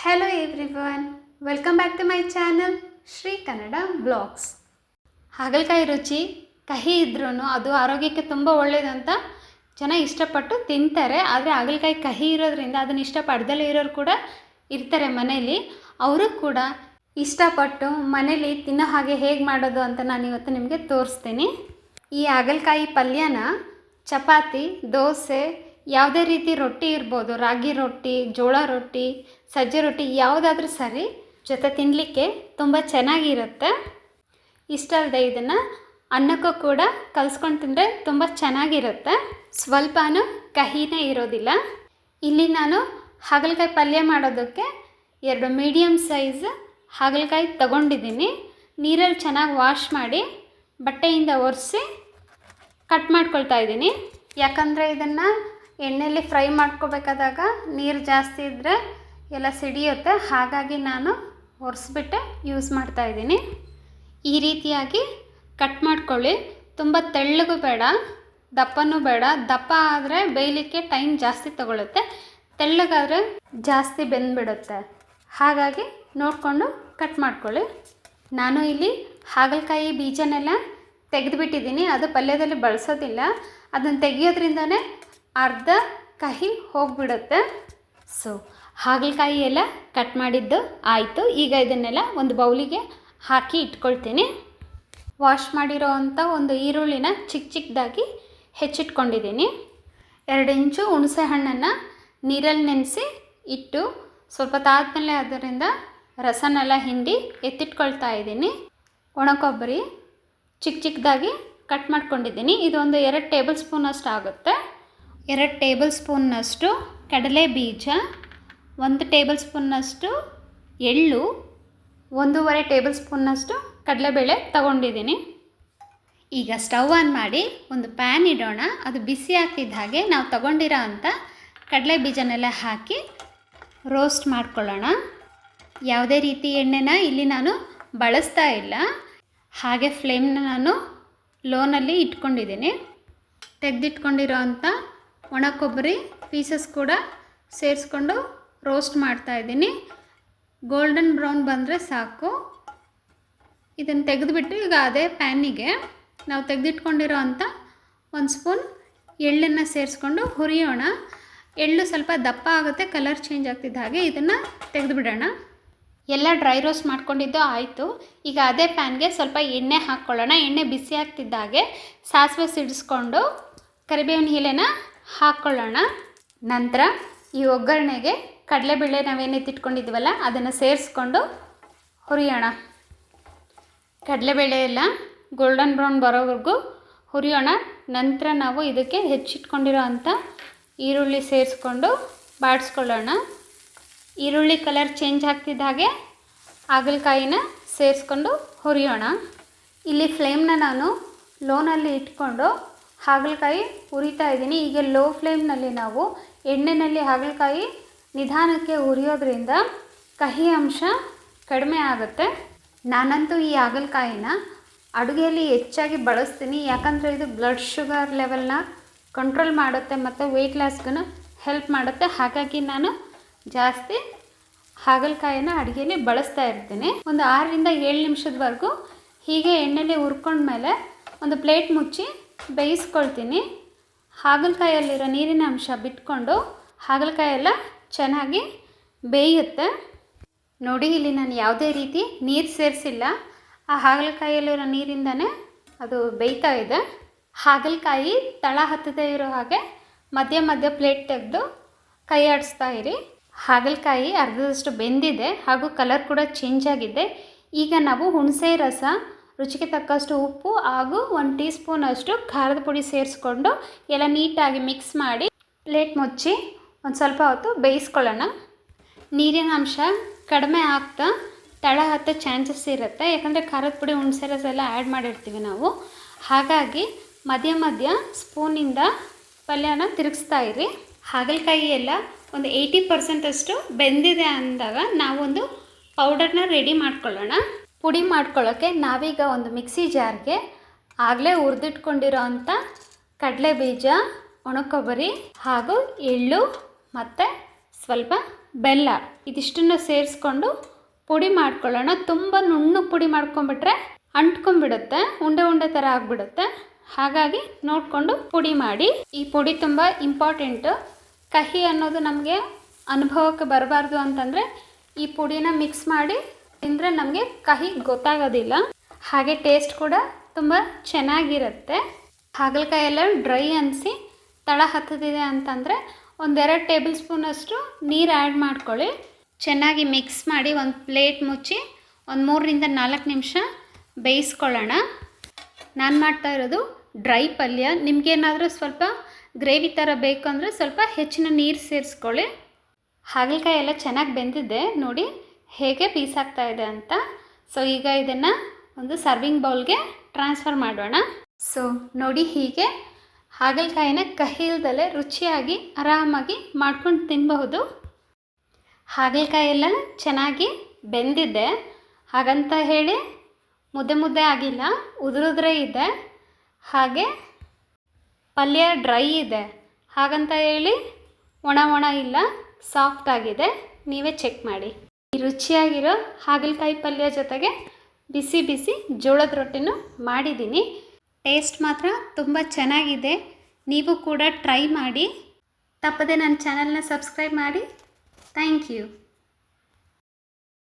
Hello everyone, welcome back to my channel Shri Kannada blogs. ಹಾಗಲಕಾಯಿ ರುಚಿ ಕಹಿ ಇದ್ರೂ ಅದು ಆರೋಗ್ಯಕ್ಕೆ ತುಂಬ ಒಳ್ಳೆಯದಂತ ಜನ ಇಷ್ಟಪಟ್ಟು ತಿಂತಾರೆ. ಆದರೆ ಹಾಗಲಕಾಯಿ ಕಹಿ ಇರೋದ್ರಿಂದ ಅದನ್ನು ಇಷ್ಟಪಡ್ದಲೇ ಇರೋರು ಕೂಡ ಇರ್ತಾರೆ ಮನೇಲಿ. ಅವರು ಕೂಡ ಇಷ್ಟಪಟ್ಟು ಮನೇಲಿ ತಿನ್ನೋ ಹಾಗೆ ಹೇಗೆ ಮಾಡೋದು ಅಂತ ನಾನು ಇವತ್ತು ನಿಮಗೆ ತೋರಿಸ್ತೀನಿ. ಈ ಹಾಗಲಕಾಯಿ ಪಲ್ಯನ ಚಪಾತಿ, ದೋಸೆ, ಯಾವುದೇ ರೀತಿ ರೊಟ್ಟಿ ಇರ್ಬೋದು, ರಾಗಿ ರೊಟ್ಟಿ, ಜೋಳ ರೊಟ್ಟಿ, ಸಜ್ಜೆ ರೊಟ್ಟಿ ಯಾವುದಾದ್ರೂ ಸರಿ ಜೊತೆ ತಿನ್ನಲಿಕ್ಕೆ ತುಂಬ ಚೆನ್ನಾಗಿರುತ್ತೆ. ಇಷ್ಟಲ್ಲದೆ ಇದನ್ನು ಅನ್ನಕ್ಕೂ ಕೂಡ ಕಲಿಸ್ಕೊಂಡು ತಿಂದರೆ ತುಂಬ ಚೆನ್ನಾಗಿರುತ್ತೆ. ಸ್ವಲ್ಪನೂ ಕಹಿನೇ ಇರೋದಿಲ್ಲ. ಇಲ್ಲಿ ನಾನು ಹಾಗಲಕಾಯಿ ಪಲ್ಯ ಮಾಡೋದಕ್ಕೆ 2 ಮೀಡಿಯಮ್ ಸೈಜ್ ಹಾಗಲಕಾಯಿ ತಗೊಂಡಿದ್ದೀನಿ. ನೀರಲ್ಲಿ ಚೆನ್ನಾಗಿ ವಾಶ್ ಮಾಡಿ ಬಟ್ಟೆಯಿಂದ ಒರೆಸಿ ಕಟ್ ಮಾಡ್ಕೊಳ್ತಾ ಇದ್ದೀನಿ. ಯಾಕಂದರೆ ಇದನ್ನು ಎಣ್ಣೆಯಲ್ಲಿ ಫ್ರೈ ಮಾಡ್ಕೋಬೇಕಾದಾಗ ನೀರು ಜಾಸ್ತಿ ಇದ್ದರೆ ಎಲ್ಲ ಸಿಡಿಯುತ್ತೆ. ಹಾಗಾಗಿ ನಾನು ಒರೆಸ್ಬಿಟ್ಟೆ ಯೂಸ್ ಮಾಡ್ತಾಯಿದ್ದೀನಿ. ಈ ರೀತಿಯಾಗಿ ಕಟ್ ಮಾಡ್ಕೊಳ್ಳಿ. ತುಂಬ ತೆಳ್ಳಗೂ ಬೇಡ, ದಪ್ಪನೂ ಬೇಡ. ದಪ್ಪ ಆದರೆ ಬೇಯಲಿಕ್ಕೆ ಟೈಮ್ ಜಾಸ್ತಿ ತಗೊಳುತ್ತೆ, ತೆಳ್ಳಗಾದರೆ ಜಾಸ್ತಿ ಬೆಂದುಬಿಡುತ್ತೆ. ಹಾಗಾಗಿ ನೋಡಿಕೊಂಡು ಕಟ್ ಮಾಡ್ಕೊಳ್ಳಿ. ನಾನು ಇಲ್ಲಿ ಹಾಗಲಕಾಯಿ ಬೀಜನೆಲ್ಲ ತೆಗೆದುಬಿಟ್ಟಿದ್ದೀನಿ. ಅದು ಪಲ್ಯದಲ್ಲಿ ಬಳಸೋದಿಲ್ಲ. ಅದನ್ನು ತೆಗಿಯೋದ್ರಿಂದನೇ ಅರ್ಧ ಕಹಿ ಹೋಗಿಬಿಡುತ್ತೆ. ಸೊ ಹಾಗಲಕಾಯಿ ಎಲ್ಲ ಕಟ್ ಮಾಡಿದ್ದು ಆಯಿತು. ಈಗ ಇದನ್ನೆಲ್ಲ ಒಂದು ಬೌಲಿಗೆ ಹಾಕಿ ಇಟ್ಕೊಳ್ತೀನಿ. ವಾಶ್ ಮಾಡಿರೋ ಅಂಥ ಒಂದು ಈರುಳ್ಳಿನ ಚಿಕ್ಕ ಚಿಕ್ಕದಾಗಿ ಹೆಚ್ಚಿಟ್ಕೊಂಡಿದ್ದೀನಿ. 2 ಇಂಚು ಹುಣಸೆ ಹಣ್ಣನ್ನು ನೀರಲ್ಲಿ ನೆನೆಸಿ ಇಟ್ಟು ಸ್ವಲ್ಪ ತಾದ್ಮೇಲೆ ಅದರಿಂದ ರಸನೆಲ್ಲ ಹಿಂಡಿ ಎತ್ತಿಟ್ಕೊಳ್ತಾ ಇದ್ದೀನಿ. ಒಣಕೊಬ್ಬರಿ ಚಿಕ್ಕ ಚಿಕ್ಕದಾಗಿ ಕಟ್ ಮಾಡ್ಕೊಂಡಿದ್ದೀನಿ. ಇದೊಂದು 2 ಟೇಬಲ್ ಸ್ಪೂನಷ್ಟು ಆಗುತ್ತೆ. 2 ಟೇಬಲ್ ಸ್ಪೂನ್ನಷ್ಟು ಕಡಲೆ ಬೀಜ, 1 ಟೇಬಲ್ ಸ್ಪೂನ್ನಷ್ಟು ಎಳ್ಳು, 1.5 ಟೇಬಲ್ ಸ್ಪೂನ್ನಷ್ಟು ಕಡಲೆಬೇಳೆ ತಗೊಂಡಿದ್ದೀನಿ. ಈಗ ಸ್ಟವ್ ಆನ್ ಮಾಡಿ ಒಂದು ಪ್ಯಾನ್ ಇಡೋಣ. ಅದು ಬಿಸಿ ಆಗ್ತಿದ್ದ ಹಾಗೆ ನಾವು ತಗೊಂಡಿರೋ ಅಂಥ ಕಡಲೆ ಬೀಜನೆಲ್ಲ ಹಾಕಿ ರೋಸ್ಟ್ ಮಾಡ್ಕೊಳ್ಳೋಣ. ಯಾವುದೇ ರೀತಿ ಎಣ್ಣೆನ ಇಲ್ಲಿ ನಾನು ಬಳಸ್ತಾ ಇಲ್ಲ. ಹಾಗೆ ಫ್ಲೇಮ್ನ ನಾನು ಲೋನಲ್ಲಿ ಇಟ್ಕೊಂಡಿದ್ದೀನಿ. ತೆಗೆದಿಟ್ಕೊಂಡಿರೋ ಅಂಥ ಒಣ ಕೊಬ್ಬರಿ ಪೀಸಸ್ ಕೂಡ ಸೇರಿಸ್ಕೊಂಡು ರೋಸ್ಟ್ ಮಾಡ್ತಾಯಿದ್ದೀನಿ. ಗೋಲ್ಡನ್ ಬ್ರೌನ್ ಬಂದರೆ ಸಾಕು. ಇದನ್ನು ತೆಗೆದುಬಿಟ್ಟು ಈಗ ಅದೇ ಪ್ಯಾನಿಗೆ ನಾವು ತೆಗೆದಿಟ್ಕೊಂಡಿರೋ ಅಂಥ 1 ಸ್ಪೂನ್ ಎಳ್ಳನ್ನು ಸೇರಿಸ್ಕೊಂಡು ಹುರಿಯೋಣ. ಎಳ್ಳು ಸ್ವಲ್ಪ ದಪ್ಪ ಆಗುತ್ತೆ, ಕಲರ್ ಚೇಂಜ್ ಆಗ್ತಿದ್ದ ಹಾಗೆ ಇದನ್ನು ತೆಗೆದುಬಿಡೋಣ. ಎಲ್ಲ ಡ್ರೈ ರೋಸ್ಟ್ ಮಾಡ್ಕೊಂಡಿದ್ದು ಆಯಿತು. ಈಗ ಅದೇ ಪ್ಯಾನ್ಗೆ ಸ್ವಲ್ಪ ಎಣ್ಣೆ ಹಾಕ್ಕೊಳ್ಳೋಣ. ಎಣ್ಣೆ ಬಿಸಿ ಆಗ್ತಿದ್ದ ಹಾಗೆ ಸಾಸಿವೆ ಸಿಡಿಸ್ಕೊಂಡು ಕರಿಬೇವಿನ ಎಲೆನ ಹಾಕ್ಕೊಳ್ಳೋಣ. ನಂತರ ಈ ಒಗ್ಗರಣೆಗೆ ಕಡಲೆಬೇಳೆ ನಾವೇನೆತ್ತಿಟ್ಕೊಂಡಿದ್ವಲ್ಲ ಅದನ್ನು ಸೇರಿಸ್ಕೊಂಡು ಹುರಿಯೋಣ. ಕಡಲೆಬೇಳೆ ಎಲ್ಲ ಗೋಲ್ಡನ್ ಬ್ರೌನ್ ಬರೋವರೆಗೂ ಹುರಿಯೋಣ. ನಂತರ ನಾವು ಇದಕ್ಕೆ ಹೆಚ್ಚಿಟ್ಕೊಂಡಿರೋ ಅಂಥ ಈರುಳ್ಳಿ ಸೇರಿಸ್ಕೊಂಡು ಬಾಡಿಸ್ಕೊಳ್ಳೋಣ. ಈರುಳ್ಳಿ ಕಲರ್ ಚೇಂಜ್ ಆಗ್ತಿದ್ದ ಹಾಗೆ ಹಾಗಲಕಾಯಿನ ಸೇರಿಸ್ಕೊಂಡು ಹುರಿಯೋಣ. ಇಲ್ಲಿ ಫ್ಲೇಮ್ನ ನಾನು ಲೋನಲ್ಲಿ ಇಟ್ಕೊಂಡು ಹಾಗಲಕಾಯಿ ಹುರಿತಾ ಇದ್ದೀನಿ. ಈಗ ಲೋ ಫ್ಲೇಮ್ನಲ್ಲಿ ನಾವು ಎಣ್ಣೆಯಲ್ಲಿ ಹಾಗಲಕಾಯಿ ನಿಧಾನಕ್ಕೆ ಹುರಿಯೋದ್ರಿಂದ ಕಹಿ ಅಂಶ ಕಡಿಮೆ ಆಗುತ್ತೆ. ನಾನಂತೂ ಈ ಹಾಗಲಕಾಯಿನ ಅಡುಗೆಯಲ್ಲಿ ಹೆಚ್ಚಾಗಿ ಬಳಸ್ತೀನಿ. ಯಾಕಂದರೆ ಇದು ಬ್ಲಡ್ ಶುಗರ್ ಲೆವೆಲ್ನ ಕಂಟ್ರೋಲ್ ಮಾಡುತ್ತೆ ಮತ್ತು ವೆಯ್ಟ್ ಲಾಸ್ಗೂ ಹೆಲ್ಪ್ ಮಾಡುತ್ತೆ. ಹಾಗಾಗಿ ನಾನು ಜಾಸ್ತಿ ಹಾಗಲಕಾಯಿನ ಅಡುಗೆಯಲ್ಲಿ ಬಳಸ್ತಾ ಇರ್ತೀನಿ. ಒಂದು 6 ರಿಂದ 7 ನಿಮಿಷದವರೆಗೂ ಹೀಗೆ ಎಣ್ಣೆಯಲ್ಲಿ ಹುರ್ಕೊಂಡ್ಮೇಲೆ ಒಂದು ಪ್ಲೇಟ್ ಮುಚ್ಚಿ ಬೇಯಿಸ್ಕೊಳ್ತೀನಿ. ಹಾಗಲಕಾಯಲ್ಲಿರೋ ನೀರಿನ ಅಂಶ ಬಿಟ್ಕೊಂಡು ಹಾಗಲಕಾಯೆಲ್ಲ ಚೆನ್ನಾಗಿ ಬೇಯುತ್ತೆ. ನೋಡಿ, ಇಲ್ಲಿ ನಾನು ಯಾವುದೇ ರೀತಿ ನೀರು ಸೇರಿಸಿಲ್ಲ. ಆ ಹಾಗಲಕಾಯಲ್ಲಿರೋ ನೀರಿಂದನೇ ಅದು ಬೇಯ್ತಾ ಇದೆ. ಹಾಗಲಕಾಯಿ ತಳ ಹತ್ತದೇ ಇರೋ ಹಾಗೆ ಮಧ್ಯ ಮಧ್ಯ ಪ್ಲೇಟ್ ತೆಗೆದು ಕೈ ಆಡಿಸ್ತಾ ಇರಿ. ಹಾಗಲಕಾಯಿ ಅರ್ಧದಷ್ಟು ಬೆಂದಿದೆ ಹಾಗೂ ಕಲರ್ ಕೂಡ ಚೇಂಜ್ ಆಗಿದೆ. ಈಗ ನಾವು ಹುಣಸೆ ರಸ, ರುಚಿಗೆ ತಕ್ಕಷ್ಟು ಉಪ್ಪು ಹಾಗೂ 1 ಟೀ ಸ್ಪೂನಷ್ಟು ಖಾರದ ಪುಡಿ ಸೇರಿಸ್ಕೊಂಡು ಎಲ್ಲ ನೀಟಾಗಿ ಮಿಕ್ಸ್ ಮಾಡಿ ಪ್ಲೇಟ್ ಮುಚ್ಚಿ ಒಂದು ಸ್ವಲ್ಪ ಹೊತ್ತು ಬೇಯಿಸ್ಕೊಳ್ಳೋಣ. ನೀರಿನ ಅಂಶ ಕಡಿಮೆ ಆಗ್ತಾ ತಳ ಹತ್ತೋ ಚಾನ್ಸಸ್ ಇರುತ್ತೆ. ಯಾಕಂದರೆ ಖಾರದ ಪುಡಿ, ಹುಣಸೆ ರಸ ಎಲ್ಲ ಆ್ಯಡ್ ಮಾಡಿರ್ತೀವಿ ನಾವು. ಹಾಗಾಗಿ ಮಧ್ಯ ಮಧ್ಯ ಸ್ಪೂನಿಂದ ಪಲ್ಯನ ತಿರುಗಿಸ್ತಾ ಇರಿ. ಹಾಗಲಕಾಯಿ ಎಲ್ಲ ಒಂದು 80% ಬೆಂದಿದೆ ಅಂದಾಗ ನಾವೊಂದು ಪೌಡರ್ನ ರೆಡಿ ಮಾಡ್ಕೊಳ್ಳೋಣ. ಪುಡಿ ಮಾಡ್ಕೊಳ್ಳೋಕ್ಕೆ ನಾವೀಗ ಒಂದು ಮಿಕ್ಸಿ ಜಾರ್ಗೆ ಆಗಲೇ ಹುರಿದಿಟ್ಕೊಂಡಿರೋ ಅಂಥ ಕಡಲೆ ಬೀಜ, ಒಣ ಕೊಬ್ಬರಿ ಹಾಗೂ ಎಳ್ಳು ಮತ್ತು ಸ್ವಲ್ಪ ಬೆಲ್ಲ ಇದಿಷ್ಟನ್ನು ಸೇರಿಸ್ಕೊಂಡು ಪುಡಿ ಮಾಡ್ಕೊಳ್ಳೋಣ. ತುಂಬ ನುಣ್ಣಗೆ ಪುಡಿ ಮಾಡ್ಕೊಂಬಿಟ್ರೆ ಅಂಟ್ಕೊಂಡ್ಬಿಡುತ್ತೆ, ಉಂಡೆ ಉಂಡೆ ಥರ ಆಗಿಬಿಡುತ್ತೆ. ಹಾಗಾಗಿ ನೋಡಿಕೊಂಡು ಪುಡಿ ಮಾಡಿ. ಈ ಪುಡಿ ತುಂಬ ಇಂಪಾರ್ಟೆಂಟು. ಕಹಿ ಅನ್ನೋದು ನಮಗೆ ಅನುಭವಕ್ಕೆ ಬರಬಾರ್ದು ಅಂತಂದರೆ ಈ ಪುಡಿನ ಮಿಕ್ಸ್ ಮಾಡಿ ತಿಂದರೆ ನಮಗೆ ಕಹಿ ಗೊತ್ತಾಗೋದಿಲ್ಲ. ಹಾಗೆ ಟೇಸ್ಟ್ ಕೂಡ ತುಂಬ ಚೆನ್ನಾಗಿರುತ್ತೆ. ಹಾಗಲಕಾಯಿ ಎಲ್ಲ ಡ್ರೈ ಅನಿಸಿ ತಳ ಹತ್ತದಿದೆ ಅಂತಂದರೆ 1-2 ಟೇಬಲ್ ಸ್ಪೂನಷ್ಟು ನೀರು ಆ್ಯಡ್ ಮಾಡ್ಕೊಳ್ಳಿ. ಚೆನ್ನಾಗಿ ಮಿಕ್ಸ್ ಮಾಡಿ ಒಂದು ಪ್ಲೇಟ್ ಮುಚ್ಚಿ 3-4 ನಿಮಿಷ ಬೇಯಿಸ್ಕೊಳ್ಳೋಣ. ನಾನು ಮಾಡ್ತಾ ಇರೋದು ಡ್ರೈ ಪಲ್ಯ. ನಿಮಗೇನಾದರೂ ಸ್ವಲ್ಪ ಗ್ರೇವಿ ಥರ ಬೇಕು ಅಂದರೆ ಸ್ವಲ್ಪ ಹೆಚ್ಚಿನ ನೀರು ಸೇರಿಸ್ಕೊಳ್ಳಿ. ಹಾಗಲಕಾಯಿ ಎಲ್ಲ ಚೆನ್ನಾಗಿ ಬೆಂದಿದೆ, ನೋಡಿ ಹೇಗೆ ಪೀಸ್ ಆಗ್ತಾ ಇದೆ ಅಂತ. ಸೊ ಈಗ ಇದನ್ನು ಒಂದು ಸರ್ವಿಂಗ್ ಬೌಲ್ಗೆ ಟ್ರಾನ್ಸ್ಫರ್ ಮಾಡೋಣ. ಸೊ ನೋಡಿ, ಹೀಗೆ ಹಾಗಲಕಾಯಿನ ಕಹಿ ಇಲ್ದಲೆ ರುಚಿಯಾಗಿ ಆರಾಮಾಗಿ ಮಾಡ್ಕೊಂಡು ತಿನ್ನಬಹುದು. ಹಾಗಲಕಾಯಿ ಎಲ್ಲ ಚೆನ್ನಾಗಿ ಬೆಂದಿದೆ, ಹಾಗಂತ ಹೇಳಿ ಮುದ್ದೆ ಆಗಿಲ್ಲ, ಉದುರುದ್ರೆ ಇದೆ. ಹಾಗೆ ಪಲ್ಯ ಡ್ರೈ ಇದೆ, ಹಾಗಂತ ಹೇಳಿ ಒಣ ಇಲ್ಲ, ಸಾಫ್ಟ್ ಆಗಿದೆ. ನೀವೇ ಚೆಕ್ ಮಾಡಿ. ಈ ರುಚಿಯಾಗಿರೋ ಹಾಗಲಕಾಯಿ ಪಲ್ಯ ಜೊತೆಗೆ ಬಿಸಿ ಬಿಸಿ ಜೋಳದ ರೊಟ್ಟಿನೂ ಮಾಡಿದ್ದೀನಿ. ಟೇಸ್ಟ್ ಮಾತ್ರ ತುಂಬ ಚೆನ್ನಾಗಿದೆ. ನೀವು ಕೂಡ ಟ್ರೈ ಮಾಡಿ. ತಪ್ಪದೆ ನನ್ನ ಚಾನಲ್ನ ಸಬ್ಸ್ಕ್ರೈಬ್ ಮಾಡಿ. Thank you.